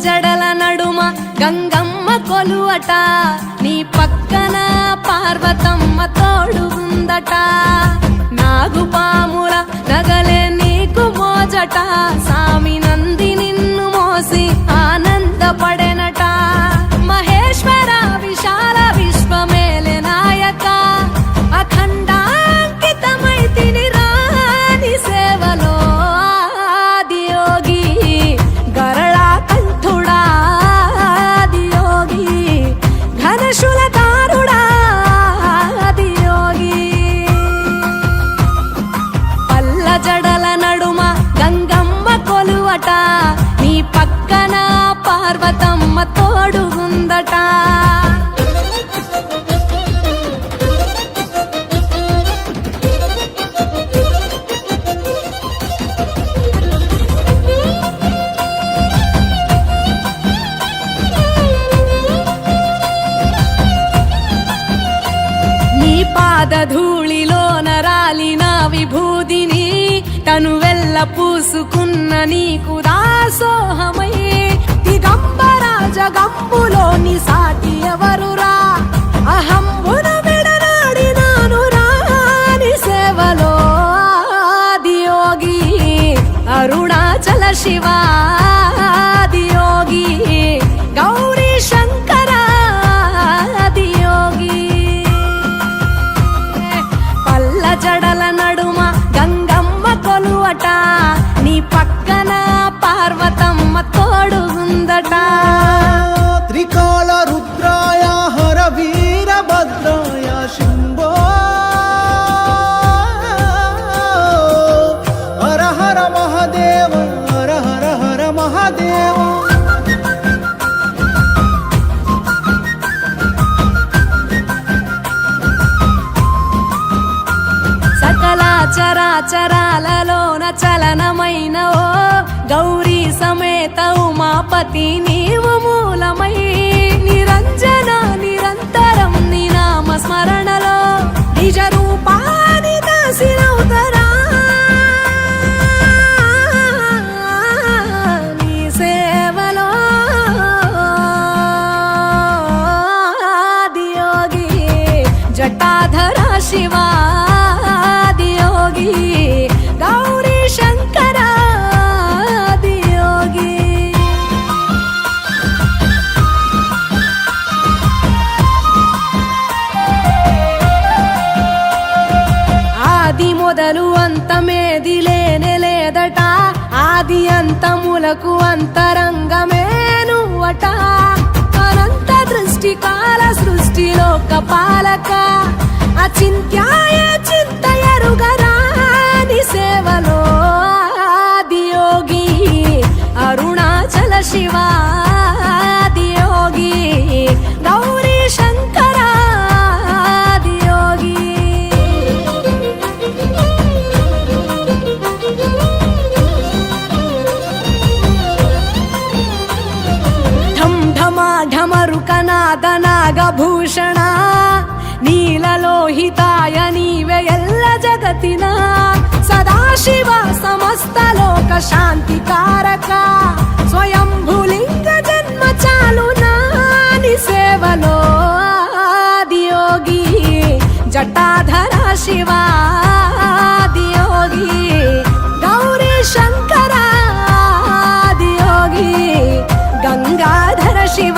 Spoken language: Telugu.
జడల నడుమ గంగమ్మ కొలువట, నీ పక్కన పార్వతమ్మ తోడుందట. నాగుపాముల నగలే నీకు మోజట, సామి నంది నిన్ను మోసి ఆనందపడెనట. మహేశ్వర విశాల విశ్వమేలే నాయక, అఖండాంకితమైతిని రాని సేవలో. ఆదియోగి గరళా కంఠుడా, ఆదియోగి ఘనశూలధారుడా, ఆదియోగి. పల్ల జడల నడుమ గంగమ్మ కొలువట, నీ పక్కన పార్వతమ్మ తోడుగుందట. పాదధూళిలోన రాలిన విభూదిని తనువెల్ల పూసుకున్న నీకు దాసోహమై, దిగంబర జగంబులోని సాటి ఎవరురా, అహంబున విడనాడినాను రాని సేవలో. ఆదియోగి అరుణాచల శివ, ఆదియోగి గౌరీ శంకర, ఆదియోగి. జడల నడుమ గంగమ్మ కొలువట, నీ పక్కన పార్వతమ్మ తోడుందట. త్రికాల రుద్రాయ హర వీరభద్రాయ శంభో, హర హర మహాదేవ, హర హర హర మహాదేవ. చరాచరాలలోన చలనమైన ఓ గౌరీ సమేత ఉమాపతి నీవు మూలమై, నిరంజన నిరంతరం నీ నామ స్మరణలో నిజ రూపాన్ని దాసినవుతరా. నీ సేవలో ఆదియోగి జటాధర శివ, గౌరీ శంకర, ఆదియోగి. ఆది మొదలు అంతమేది లేనే లేదట, ఆది అంతములకు అంతరంగమే నువ్వట. అనంత దృష్టి కాల సృష్టిలోక పాలక, అచింత్యాయ చింతయరుగరా నీ సేవలో. ఆదియోగి అరుణాచల శివ, ఆదియోగి గౌరీ శంకర, ఆదియోగి. ఢం ఢమా ఢమరుకనాద నాగభూషణ, నీలలోహితాయ నీవే ఎల్ల జగతిన, సదాశివ సమస్త లోక శాంతికారక, స్వయంభులింగ జన్మ చాలు నాని సేవలో. ఆదియోగి జటాధర శివ, ఆదియోగి గౌరీ శంకర, ఆదియోగి గంగాధర శివ.